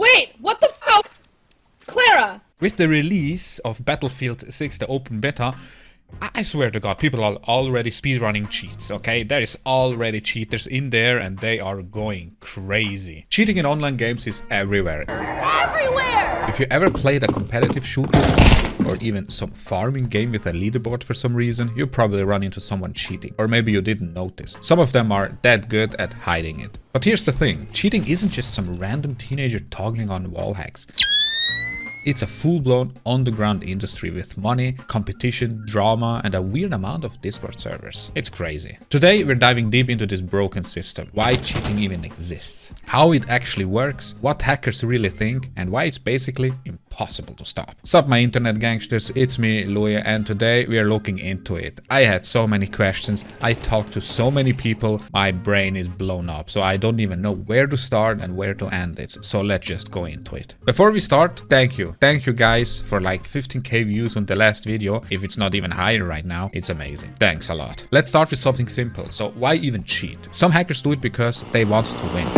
Wait, what the fuck? Clara! With the release of Battlefield 6, the open beta, I swear to God, people are already speedrunning cheats, okay? There is already cheaters in there and they are going crazy. Cheating in online games is everywhere. Everywhere! If you ever played a competitive shooter or even some farming game with a leaderboard for some reason, you probably run into someone cheating. Or maybe you didn't notice. Some of them are that good at hiding it. But here's the thing, cheating isn't just some random teenager toggling on wall hacks. It's a full-blown on-the-ground industry with money, competition, drama, and a weird amount of Discord servers. It's crazy. Today we're diving deep into this broken system, why cheating even exists, how it actually works, what hackers really think, and why it's basically impossible to stop. Sup my internet gangsters, it's me, Louis, and today we are looking into it. I had so many questions, I talked to so many people, my brain is blown up, so I don't even know where to start and where to end it. So let's just go into it. Before we start, thank you. Thank you guys for like 15k views on the last video. If it's not even higher right now, it's amazing. Thanks a lot. Let's start with something simple. So why even cheat? Some hackers do it because they want to win.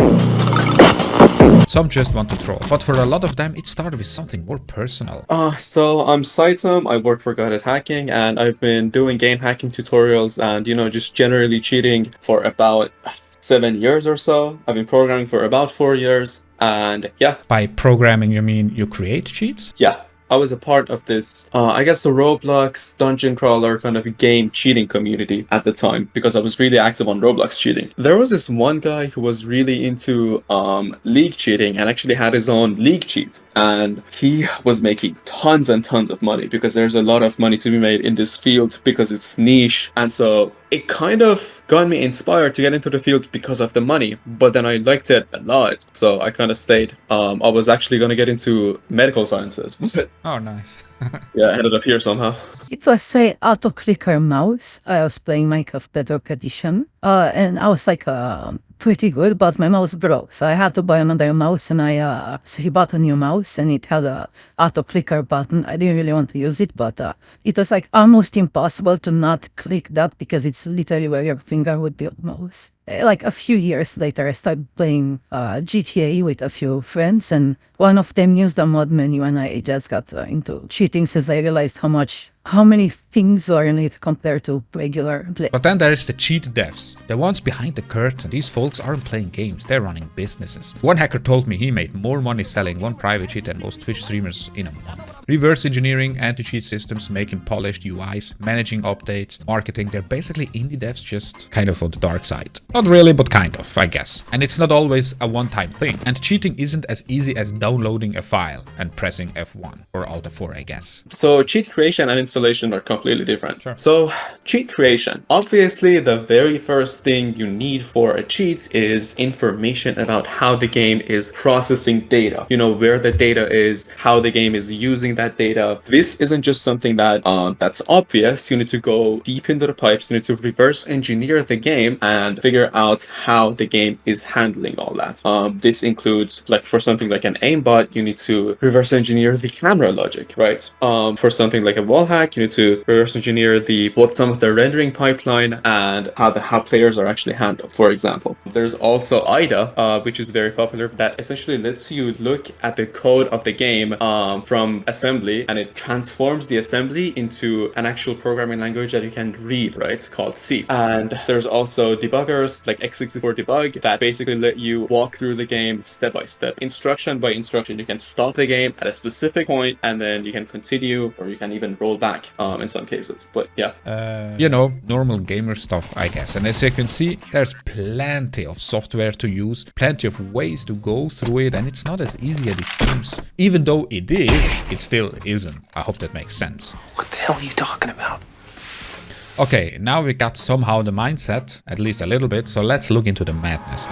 Some just want to troll. But for a lot of them, it started with something more personal. So I'm Saitam, I work for God at Hacking, and I've been doing game hacking tutorials and, just generally cheating for about 7 years or so. I've been programming for about 4 years, and yeah. By programming, you mean you create cheats? Yeah. I was a part of this, I guess, the Roblox dungeon crawler kind of game cheating community at the time, because I was really active on Roblox cheating. There was this one guy who was really into league cheating and actually had his own league cheat. And he was making tons and tons of money because there's a lot of money to be made in this field because it's niche. And so it kind of got me inspired to get into the field because of the money, but then I liked it a lot, so I kind of stayed. I was actually going to get into medical sciences, but oh, nice. yeah, I ended up here somehow. It was a auto-clicker mouse. I was playing Minecraft Bedrock Edition, and I was like pretty good, but my mouse broke, so I had to buy another mouse, and so he bought a new mouse, and it had a auto-clicker button. I didn't really want to use it, but it was like almost impossible to not click that because it's literally where your finger would be on the mouse. Like a few years later, I started playing GTA with a few friends, and one of them used the mod menu, and I just got into cheating since I realized how many things are in it compared to regular play. But then there is the cheat devs, the ones behind the curtain. These folks aren't playing games, they're running businesses. One hacker told me he made more money selling one private cheat than most Twitch streamers in a month. Reverse engineering, anti-cheat systems, making polished UIs, managing updates, marketing. They're basically indie devs, just kind of on the dark side. Not really, but kind of, I guess. And it's not always a one-time thing. And cheating isn't as easy as downloading a file and pressing F1 or Alt F4, I guess. So cheat creation and installation are completely different. Sure. So cheat creation. Obviously, the very first thing you need for a cheat is information about how the game is processing data. Where the data is, how the game is using that data. This isn't just something that's obvious. You need to go deep into the pipes. You need to reverse engineer the game and figure out how the game is handling all that. This includes, like, for something like an aimbot, you need to reverse engineer the camera logic, right? For something like a wall hack, you need to reverse engineer some of the rendering pipeline and how players are actually handled, for example. There's also IDA, which is very popular, that essentially lets you look at the code of the game from assembly, and it transforms the assembly into an actual programming language that you can read, right? Called C. And there's also debuggers like x64 debug that basically let you walk through the game step by step, instruction by instruction. You can stop the game at a specific point and then you can continue, or you can even roll back in some cases. But yeah, normal gamer stuff, I guess. And as you can see, there's plenty of software to use, plenty of ways to go through it, and it's not as easy as it seems. Even though it is, it still isn't. I hope that makes sense. What the hell are you talking about? Okay, now we got somehow the mindset, at least a little bit, so let's look into the madness.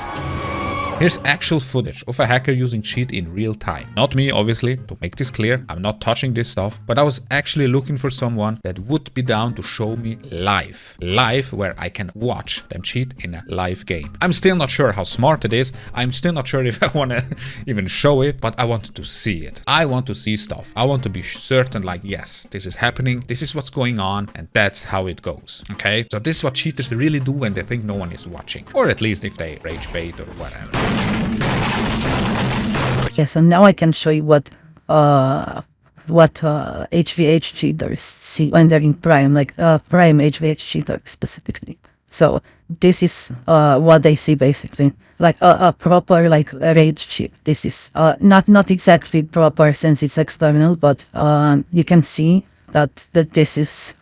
Here's actual footage of a hacker using cheat in real time. Not me, obviously, to make this clear, I'm not touching this stuff, but I was actually looking for someone that would be down to show me live. Live, where I can watch them cheat in a live game. I'm still not sure how smart it is, I'm still not sure if I want to even show it, but I wanted to see it. I want to see stuff. I want to be certain, like, yes, this is happening, this is what's going on, and that's how it goes, okay? So this is what cheaters really do when they think no one is watching. Or at least if they rage bait or whatever. Yes, and now I can show you what HVH cheaters see when they're in Prime, like Prime HVH cheater specifically. So this is what they see basically, like a proper like rage cheat. This is not exactly proper since it's external, but you can see that this is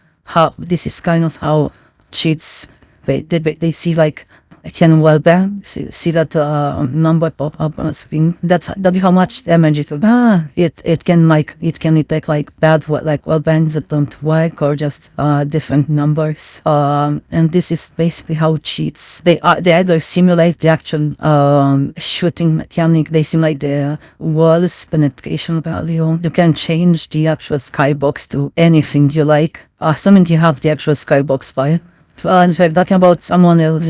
kind of how cheats they see, like I can well ban. See that number pop up on the screen. That's how much damage it will. It can detect like bad well bans that don't work or just different numbers. And this is basically how cheats. They either simulate the actual shooting mechanic. They simulate the wall's penetration value. You can change the actual skybox to anything you like. Assuming you have the actual skybox file. And we're talking about someone else,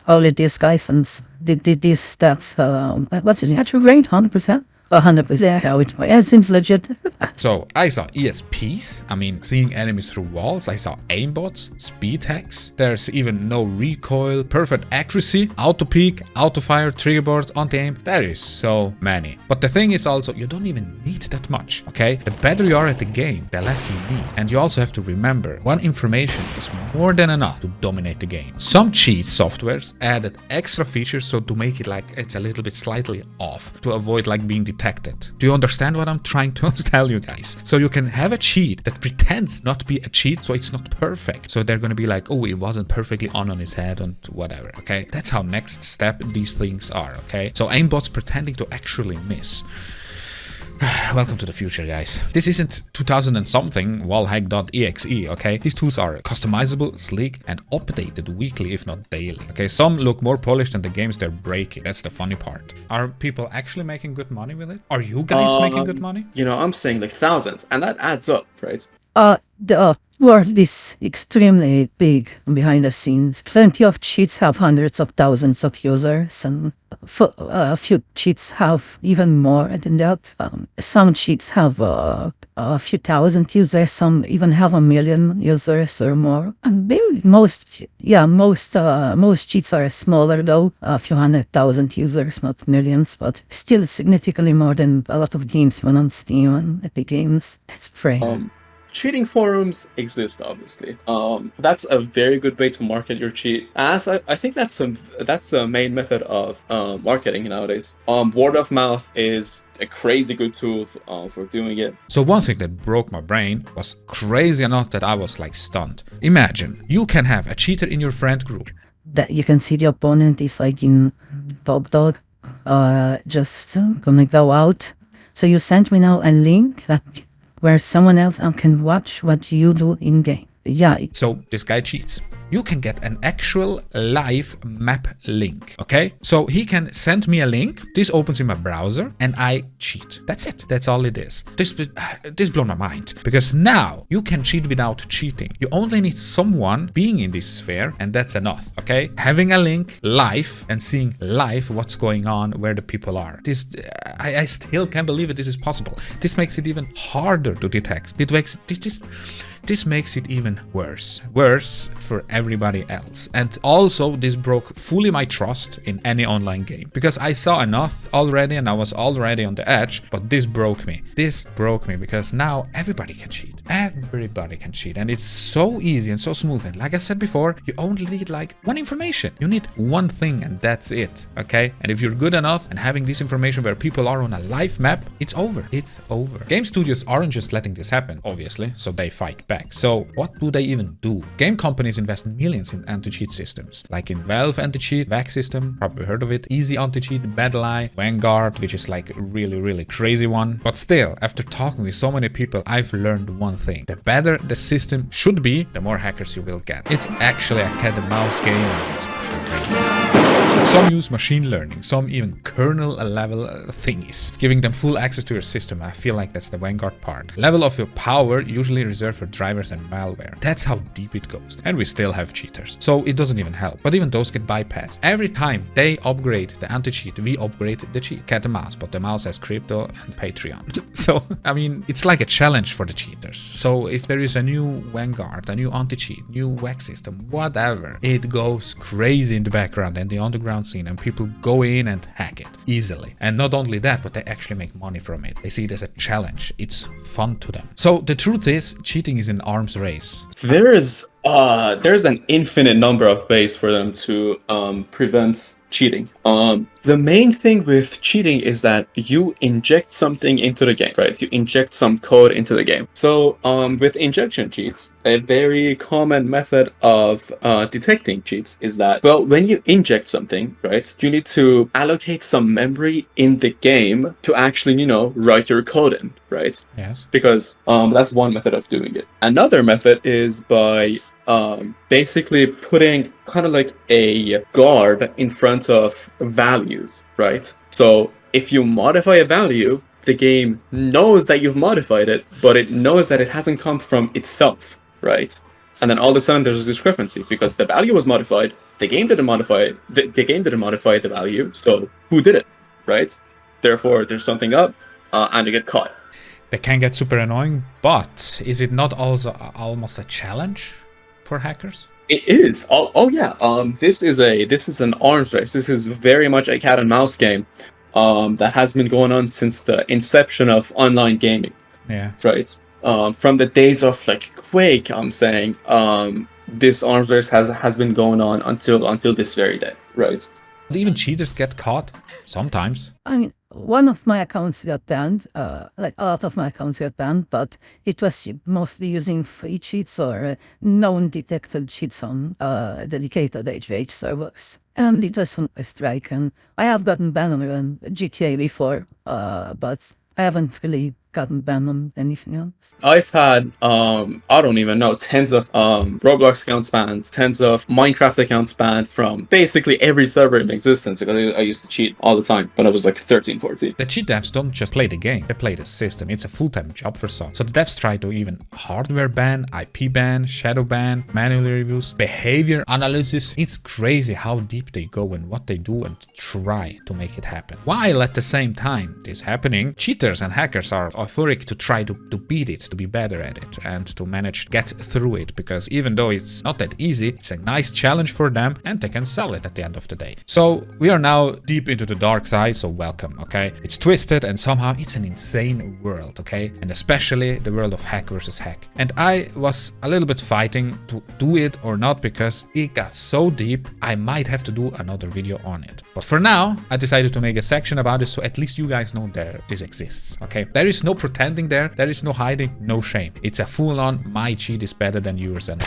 only these guys and did these stats. What's his actual rate? 100%? 100%. It seems legit. So I saw ESPs, I mean seeing enemies through walls, I saw aimbots, speed hacks, there's even no recoil, perfect accuracy, auto peek, auto fire, trigger boards, anti-aim, there is so many. But the thing is also, you don't even need that much, okay? The better you are at the game, the less you need. And you also have to remember, one information is more than enough to dominate the game. Some cheat softwares added extra features so to make it like it's a little bit slightly off, to avoid like being detected. Do you understand what I'm trying to tell you guys? So you can have a cheat that pretends not to be a cheat, so it's not perfect. So they're gonna be like, oh, it wasn't perfectly on his head and whatever, okay? That's how next step these things are, okay? So aimbots pretending to actually miss. Welcome to the future, guys. This isn't 2000 and something wallhack.exe, okay? These tools are customizable, sleek, and updated weekly, if not daily. Okay, some look more polished than the games they're breaking. That's the funny part. Are people actually making good money with it? Are you guys making good money? You know, I'm saying like thousands, and that adds up, right? The world is extremely big behind the scenes. Plenty of cheats have hundreds of thousands of users, and a few cheats have even more than that. Some cheats have a few thousand users, some even have 1 million users or more. And maybe most cheats are smaller though, a few 100,000 users, not millions, but still significantly more than a lot of games run on Steam and Epic Games. It's free. Cheating forums exist, obviously. That's a very good way to market your cheat. As I think that's the main method of marketing nowadays. Word of mouth is a crazy good tool for doing it. So one thing that broke my brain was crazy enough that I was like stunned. Imagine you can have a cheater in your friend group. That you can see the opponent is like in top dog, just gonna go out. So you sent me now a link that where someone else can watch what you do in game. Yeah. So this guy cheats. You can get an actual live map link, okay? So he can send me a link, this opens in my browser, and I cheat. That's it. That's all it is. This blew my mind, because now you can cheat without cheating. You only need someone being in this sphere, and that's enough, okay? Having a link live and seeing live what's going on, where the people are. I still can't believe it. This is possible. This makes it even harder to detect. This makes it even worse for everybody else. And also this broke fully my trust in any online game, because I saw enough already and I was already on the edge, but this broke me. This broke me because now everybody can cheat. Everybody can cheat, and it's so easy and so smooth. And like I said before, you only need like one information. You need one thing and that's it, okay? And if you're good enough and having this information where people are on a live map, it's over. It's over. Game studios aren't just letting this happen, obviously, so they fight back. So what do they even do? Game companies invest millions in anti-cheat systems, like in Valve anti-cheat, VAC system, probably heard of it, Easy anti-cheat, BadLie, Vanguard, which is like a really crazy one. But still, after talking with so many people, I've learned one thing. The better the system should be, the more hackers you will get. It's actually a cat and mouse game, and it's crazy. Some use machine learning, some even kernel level thingies, giving them full access to your system. I feel like that's the Vanguard part. Level of your power usually reserved for drivers and malware. That's how deep it goes. And we still have cheaters, so it doesn't even help. But even those get bypassed. Every time they upgrade the anti-cheat, we upgrade the cheat. Cat and mouse, but the mouse has crypto and Patreon. So, I mean, it's like a challenge for the cheaters. So if there is a new Vanguard, a new anti-cheat, new VAC system, whatever, it goes crazy in the background, and the underground underground scene and people go in and hack it easily. And not only that, but they actually make money from it. They see it as a challenge. It's fun to them. So the truth is, cheating is an arms race. There's an infinite number of ways for them to prevent cheating. The main thing with cheating is that you inject something into the game, right? You inject some code into the game. So with injection cheats, a very common method of detecting cheats is that, well, when you inject something, right, you need to allocate some memory in the game to actually, you know, write your code in, right? Yes. Because that's one method of doing it. Another method is by basically putting kind of like a guard in front of values, right? So if you modify a value, the game knows that you've modified it, but it knows that it hasn't come from itself, right? And then all of a sudden there's a discrepancy because the value was modified, the game didn't modify it, the game didn't modify the value, so who did it, right? Therefore, there's something up, and you get caught. They can get super annoying, but is it not also almost a challenge for hackers? It is. Oh yeah. This is an arms race. This is very much a cat and mouse game. That has been going on since the inception of online gaming. Yeah. Right. From the days of like Quake, I'm saying, this arms race has been going on until this very day. Right. Even cheaters get caught sometimes. I mean, one of my accounts got banned, like a lot of my accounts got banned, but it was mostly using free cheats or known detected cheats on dedicated HVH servers. And it was on a strike, and I have gotten banned on GTA before, but I haven't really gotten banned on anything else. I've had, I don't even know, tens of Roblox accounts banned, tens of Minecraft accounts banned from basically every server in existence, because I used to cheat all the time when I was like 13, 14. The cheat devs don't just play the game, they play the system. It's a full-time job for some. So the devs try to even hardware ban, IP ban, shadow ban, manual reviews, behavior analysis. It's crazy how deep they go and what they do and try to make it happen. While at the same time this happening, cheaters and hackers are euphoric to try to beat it, to be better at it, and to manage to get through it, because even though it's not that easy, it's a nice challenge for them and they can sell it at the end of the day. So we are now deep into the dark side, so welcome, okay? It's twisted and somehow it's an insane world, okay? And especially the world of hack versus hack. And I was a little bit fighting to do it or not, because it got so deep, I might have to do another video on it. But for now, I decided to make a section about it, so at least you guys know this exists, okay? There is no pretending there is no hiding, no shame. It's a full-on, my cheat is better than yours and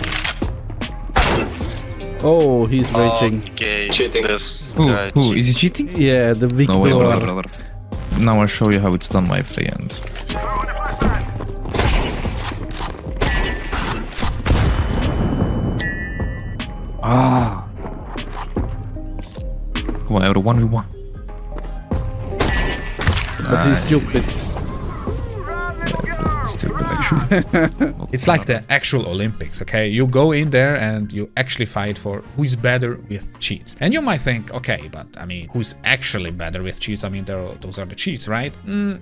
Oh, he's raging. Okay, Cheating. this Who? guy Who? Is he cheating? Yeah, the big No way, brother, door. brother. Now I'll show you how it's done, my friend. Ah. Come on, everyone, 1v1. But he's stupid. Stupid, actually. It's like the actual Olympics, okay? You go in there and you actually fight for who is better with cheats. And you might think, okay, but I mean, who's actually better with cheats? I mean, those are the cheats, right?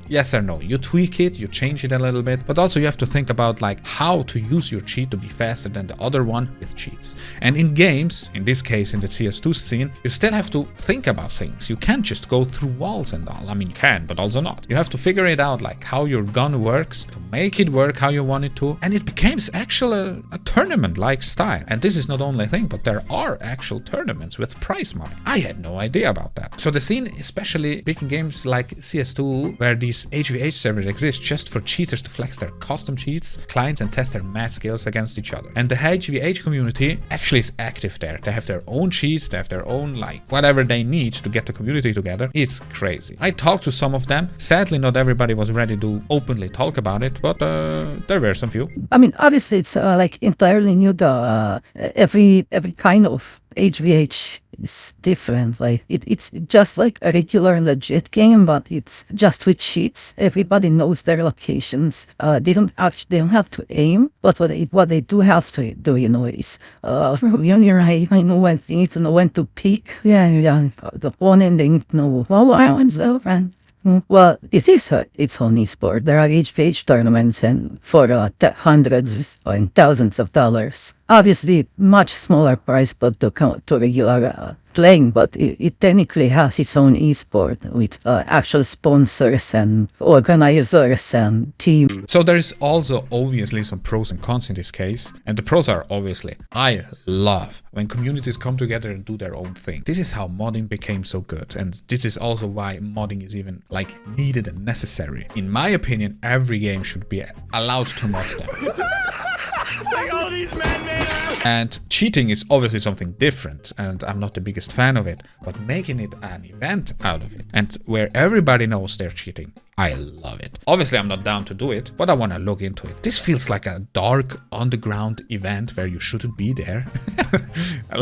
Yes or no. You tweak it, you change it a little bit, but also you have to think about like how to use your cheat to be faster than the other one with cheats. And in games, in this case in the CS2 scene, you still have to think about things. You can't just go through walls and all. I mean, you can, but also not. You have to figure it out, like how your gun works, to make it work how you want it to, and it becomes actually a tournament-like style. And this is not only a thing, but there are actual tournaments with prize money. I had no idea about that. So the scene, especially big in games like CS2, where these HVH servers exist just for cheaters to flex their custom cheats, clients, and test their math skills against each other. And the HVH community actually is active there. They have their own cheats, they have their own, like, whatever they need to get the community together. It's crazy. I talked to some of them. Sadly, not everybody was ready to openly talk about it, but there were some few. I mean, obviously, it's like entirely new. Every kind of HVH is different. Like it's just like a regular legit game, but it's just with cheats. Everybody knows their locations. They don't have to aim, but what they do have to do, you know, is when you're right, I know when they need to know when to peek. Yeah. The opponent, they need to know I went so and. Well, it is its own esport. There are HVH tournaments and for hundreds and thousands of dollars. Obviously, much smaller price, but to regular playing, but it technically has its own esport with actual sponsors and organizers and team. So there is also obviously some pros and cons in this case. And the pros are obviously, I love when communities come together and do their own thing. This is how modding became so good. And this is also why modding is even like needed and necessary. In my opinion, every game should be allowed to mod them. And cheating is obviously something different, and I'm not the biggest fan of it, but making it an event out of it, and where everybody knows they're cheating, I love it. Obviously, I'm not down to do it, but I want to look into it. This feels like a dark, underground event where you shouldn't be there.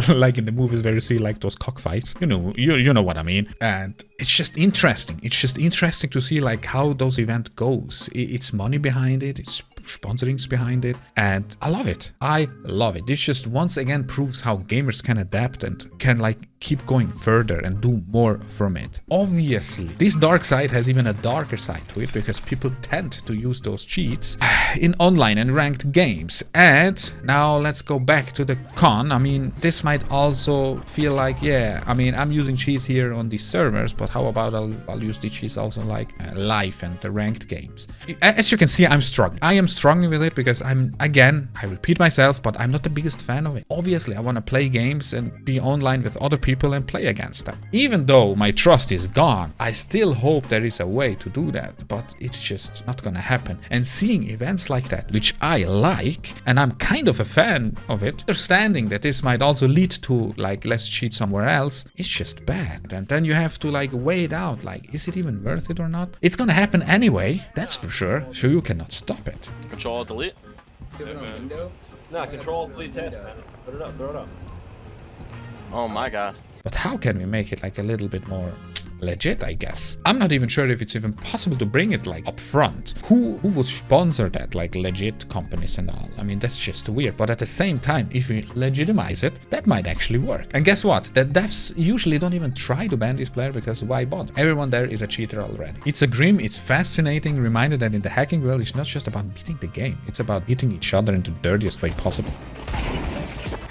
Like in the movies where you see like those cockfights. You know what I mean. And it's just interesting. It's just interesting to see like how those event goes. It's money behind it. It's sponsorings behind it, and I love it. I love it. This just once again proves how gamers can adapt and can like keep going further and do more from it. Obviously, this dark side has even a darker side to it because people tend to use those cheats in online and ranked games. And now let's go back to the con. I mean, this might also feel like, yeah, I mean, I'm using cheats here on these servers, but how about I'll use the cheats also like live and the ranked games. As you can see, I'm struggling. I am struggling with it because I repeat myself, but I'm not the biggest fan of it. Obviously, I want to play games and be online with other people and play against them. Even though my trust is gone, I still hope there is a way to do that, but it's just not gonna happen. And seeing events like that, which I like, and I'm kind of a fan of it, understanding that this might also lead to like let's cheat somewhere else, it's just bad. And then you have to like weigh it out, like is it even worth it or not? It's gonna happen anyway, that's for sure, so you cannot stop it. Control delete. No, control delete test, man. Put it up, throw it up. Oh my god. But how can we make it like a little bit more legit, I guess? I'm not even sure if it's even possible to bring it like up front. Who would sponsor that, like legit companies and all? I mean, that's just weird. But at the same time, if we legitimize it, that might actually work. And guess what? The devs usually don't even try to ban this player because why bother? Everyone there is a cheater already. It's a grim, it's fascinating reminder that in the hacking world, it's not just about beating the game. It's about beating each other in the dirtiest way possible.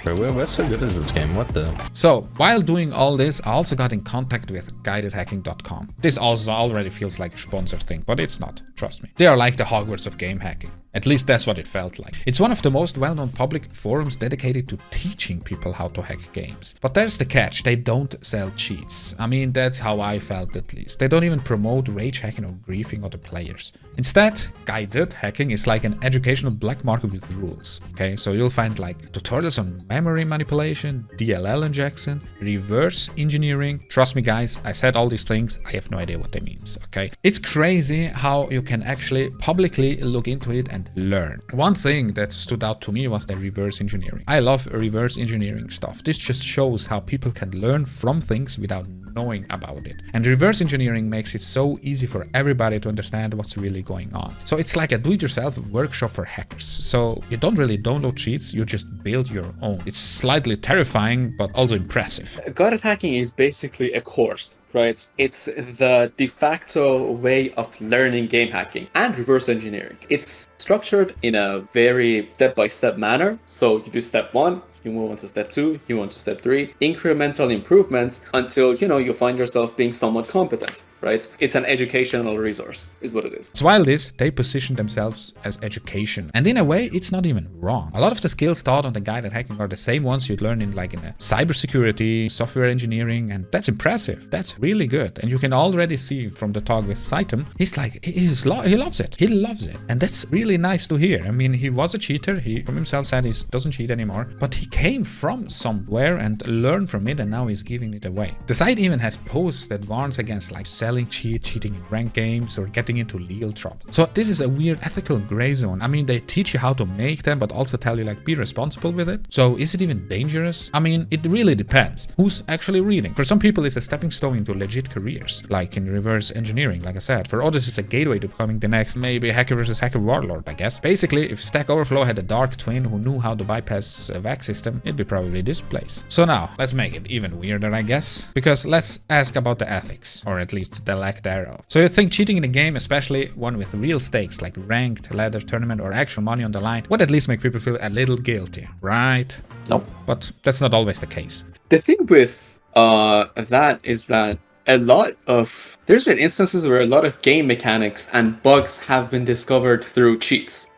We're so good at this game, what the? So, while doing all this, I also got in contact with guidedhacking.com. This also already feels like a sponsored thing, but it's not, trust me. They are like the Hogwarts of game hacking. At least that's what it felt like. It's one of the most well-known public forums dedicated to teaching people how to hack games. But there's the catch, they don't sell cheats. I mean, that's how I felt at least. They don't even promote rage hacking or griefing other players. Instead, guided hacking is like an educational black market with rules. Okay, so you'll find like tutorials on memory manipulation, DLL injection, reverse engineering. Trust me guys, I said all these things, I have no idea what they means, okay? It's crazy how you can actually publicly look into it and learn. One thing that stood out to me was the reverse engineering. I love reverse engineering stuff. This just shows how people can learn from things without knowing about it. And reverse engineering makes it so easy for everybody to understand what's really going on. So it's like a do-it-yourself workshop for hackers. So you don't really download cheats, you just build your own. It's slightly terrifying, but also impressive. Guided hacking is basically a course, right? It's the de facto way of learning game hacking and reverse engineering. It's structured in a very step-by-step manner. So you do step 1, you move on to step 2, you move on to step 3, incremental improvements until, you find yourself being somewhat competent, right? It's an educational resource, is what it is. So while they position themselves as education. And in a way, it's not even wrong. A lot of the skills taught on the guided hacking are the same ones you'd learn in a cybersecurity, software engineering, and that's impressive. That's really good. And you can already see from the talk with Saitam, he loves it. He loves it. And that's really nice to hear. I mean, he was a cheater. He from himself said he doesn't cheat anymore, but he came from somewhere and learned from it, and now he's giving it away. The site even has posts that warns against selling cheating in ranked games, or getting into legal trouble. So this is a weird ethical gray zone. I mean, they teach you how to make them, but also tell you be responsible with it. So is it even dangerous? I mean, it really depends who's actually reading. For some people, it's a stepping stone into legit careers, like in reverse engineering, like I said. For others, it's a gateway to becoming the next, maybe hacker versus hacker warlord, I guess. Basically, if Stack Overflow had a dark twin who knew how to bypass a VAC system, it'd be probably this place. So now, let's make it even weirder, I guess. Because let's ask about the ethics, or at least the lack thereof. So you think cheating in a game, especially one with real stakes like ranked, ladder, tournament, or actual money on the line, would at least make people feel a little guilty, right? Nope. But that's not always the case. The thing with that is that there's been instances where a lot of game mechanics and bugs have been discovered through cheats,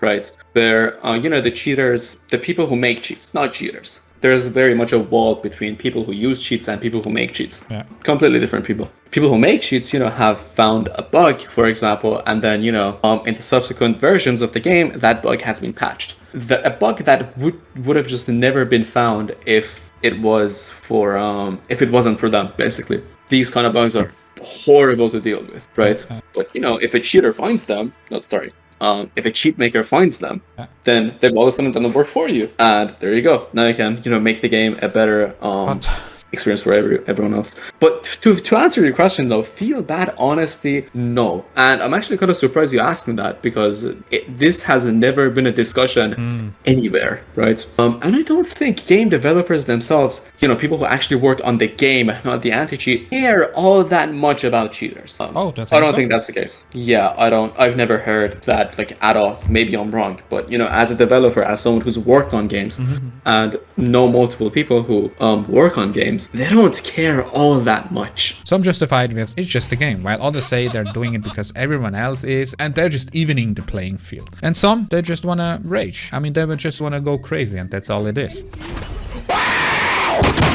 right? Where the cheaters, the people who make cheats, not cheaters. There's very much a wall between people who use cheats and people who make cheats. Yeah. Completely different people. People who make cheats, have found a bug, for example, and then, in the subsequent versions of the game, that bug has been patched. A bug that would have just never been found if it wasn't for them, basically. These kind of bugs are horrible to deal with, right? But, if a cheater finds them, if a cheat maker finds them, then they've all of a sudden done the work for you. And there you go. Now you can, make the game a better experience for everyone else. But to answer your question though, feel bad, honestly, no. And I'm actually kind of surprised you asked me that, because this has never been a discussion anywhere, right? And I don't think game developers themselves, people who actually work on the game, not the anti-cheat, care all that much about cheaters. I don't think that's the case. Yeah, I've never heard that at all. Maybe I'm wrong, but as a developer, as someone who's worked on games and know multiple people who work on games, they don't care all that much. Some justified with it's just a game, while others say they're doing it because everyone else is, and they're just evening the playing field. And some, they just wanna rage. I mean, they would just wanna go crazy, and that's all it is.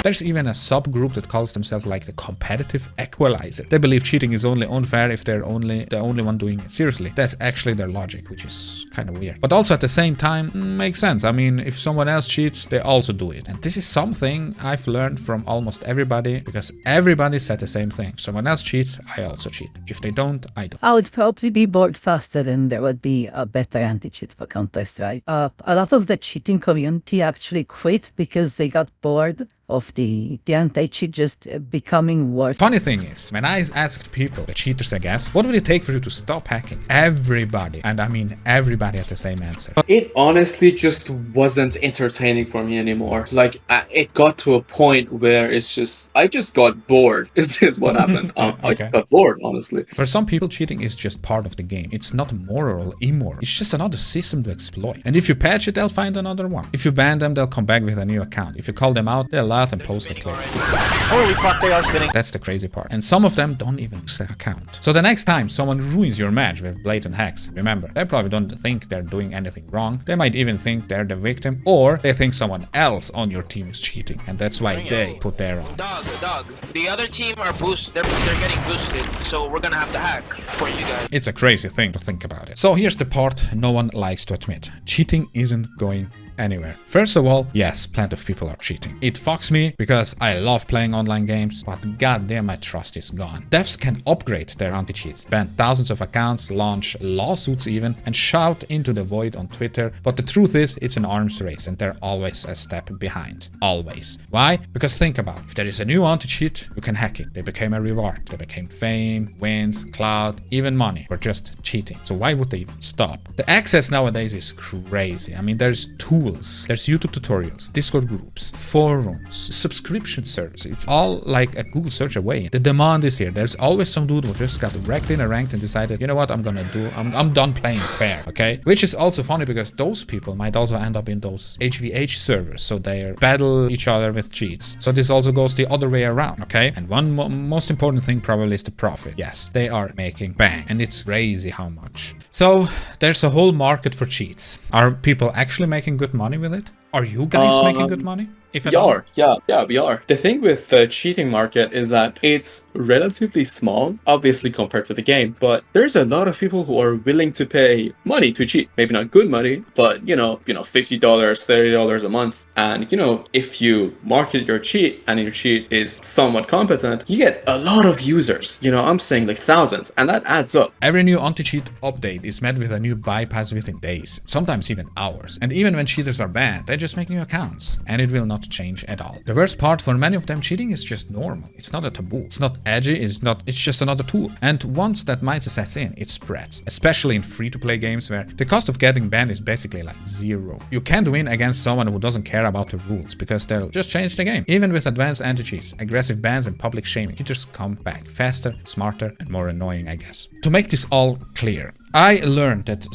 There's even a subgroup that calls themselves like the competitive equalizer. They believe cheating is only unfair if they're the only one doing it seriously. That's actually their logic, which is kind of weird. But also at the same time, makes sense. I mean, if someone else cheats, they also do it. And this is something I've learned from almost everybody, because everybody said the same thing. If someone else cheats, I also cheat. If they don't, I don't. I would probably be bored faster and there would be a better anti-cheat for Counter-Strike. A lot of the cheating community actually quit because they got bored of the anti-cheat just becoming worse. Funny thing is, when I asked people, the cheaters I guess, what would it take for you to stop hacking? Everybody, and I mean everybody, had the same answer. It honestly just wasn't entertaining for me anymore. It got to a point where I just got bored. Is what happened. I just got bored, honestly. For some people, cheating is just part of the game. It's not moral or immoral. It's just another system to exploit. And if you patch it, they'll find another one. If you ban them, they'll come back with a new account. If you call them out, they'll laugh and post a clip. Holy fuck, they are spinning. That's the crazy part. And some of them don't even use their account. So the next time someone ruins your match with blatant hacks, remember, they probably don't think they're doing anything wrong. They might even think they're the victim, or they think someone else on your team is cheating, and that's why they put their on. Dog. The other team are they're getting boosted, so we're gonna have to hack for you guys. It's a crazy thing to think about it. So here's the part no one likes to admit. Cheating isn't going anywhere. First of all, yes, plenty of people are cheating. It fucks me because I love playing online games, but goddamn, my trust is gone. Devs can upgrade their anti-cheats, ban thousands of accounts, launch lawsuits even, and shout into the void on Twitter. But the truth is, it's an arms race, and they're always a step behind. Always. Why? Because think about it. If there is a new anti-cheat, you can hack it. They became a reward. They became fame, wins, clout, even money for just cheating. So why would they even stop? The access nowadays is crazy. I mean, there's tools, there's YouTube tutorials, Discord groups, forums, subscription services. It's all like a Google search away. The demand is here. There's always some dude who just got wrecked in a ranked and decided, you know what, I'm done playing fair, okay? Which is also funny because those people might also end up in those HVH servers, so they battle each other with cheats. So this also goes the other way around, okay? And one most important thing probably is the profit. Yes, they are making bang, and it's crazy how much. So there's a whole market for cheats. Are people actually making good money with it? Are you guys making good money? We are. The thing with the cheating market is that it's relatively small, obviously compared to the game, but there's a lot of people who are willing to pay money to cheat. Maybe not good money, but $50, $30 a month. And if you market your cheat and your cheat is somewhat competent, you get a lot of users. I'm saying like thousands, and that adds up. Every new anti-cheat update is met with a new bypass within days, sometimes even hours. And even when cheaters are banned, they just make new accounts, and it will not not change at all. The worst part for many of them, cheating is just normal. It's not a taboo. It's not edgy. It's just another tool. And once that mindset sets in, it spreads. Especially in free-to-play games where the cost of getting banned is basically like zero. You can't win against someone who doesn't care about the rules because they'll just change the game. Even with advanced anti-cheats, aggressive bans and public shaming, cheaters come back faster, smarter, and more annoying, I guess. To make this all clear, I learned that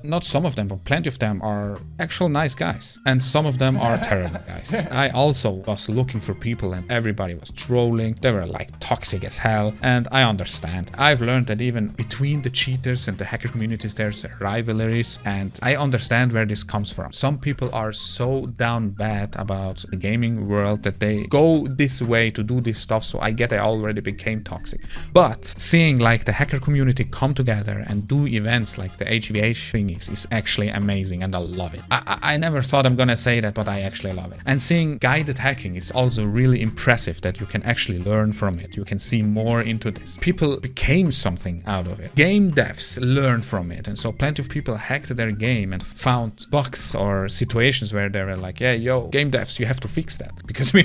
not some of them, but plenty of them are actual nice guys. And some of them are terrible guys. I also was looking for people and everybody was trolling. They were like toxic as hell. And I understand. I've learned that even between the cheaters and the hacker communities, there's rivalries. And I understand where this comes from. Some people are so down bad about the gaming world that they go this way to do this stuff. So I get I already became toxic. But seeing like the hacker community come together and do events like the HVA thingies is actually amazing and I love it. I never thought I'm gonna say that, but I actually love it. And seeing guided hacking is also really impressive that you can actually learn from it. You can see more into this. People became something out of it. Game devs learned from it. And so plenty of people hacked their game and found bugs or situations where they were like, yeah, yo, game devs, you have to fix that because we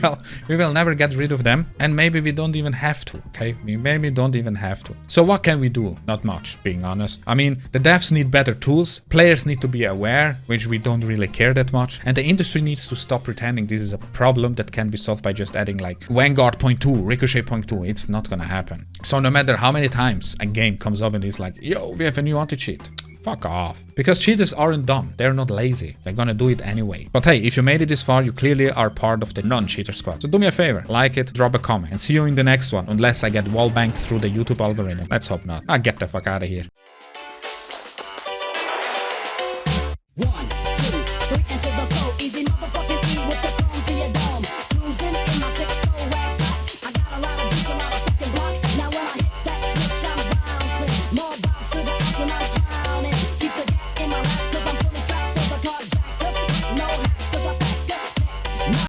will never get rid of them. And maybe we don't even have to, okay? We maybe don't even have to. So what can we do? Not much, being honest. I mean, the devs need better tools, players need to be aware, which we don't really care that much, and the industry needs to stop pretending this is a problem that can be solved by just adding like Vanguard 0.2, Ricochet 0.2. It's not gonna happen. So no matter how many times a game comes up and is like, yo, we have a new anti-cheat, fuck off. Because cheaters aren't dumb, they're not lazy, they're gonna do it anyway. But hey, if you made it this far, you clearly are part of the non-cheater squad. So do me a favor, like it, drop a comment, and see you in the next one, unless I get wallbanged through the YouTube algorithm. Let's hope not. Get the fuck out of here. 1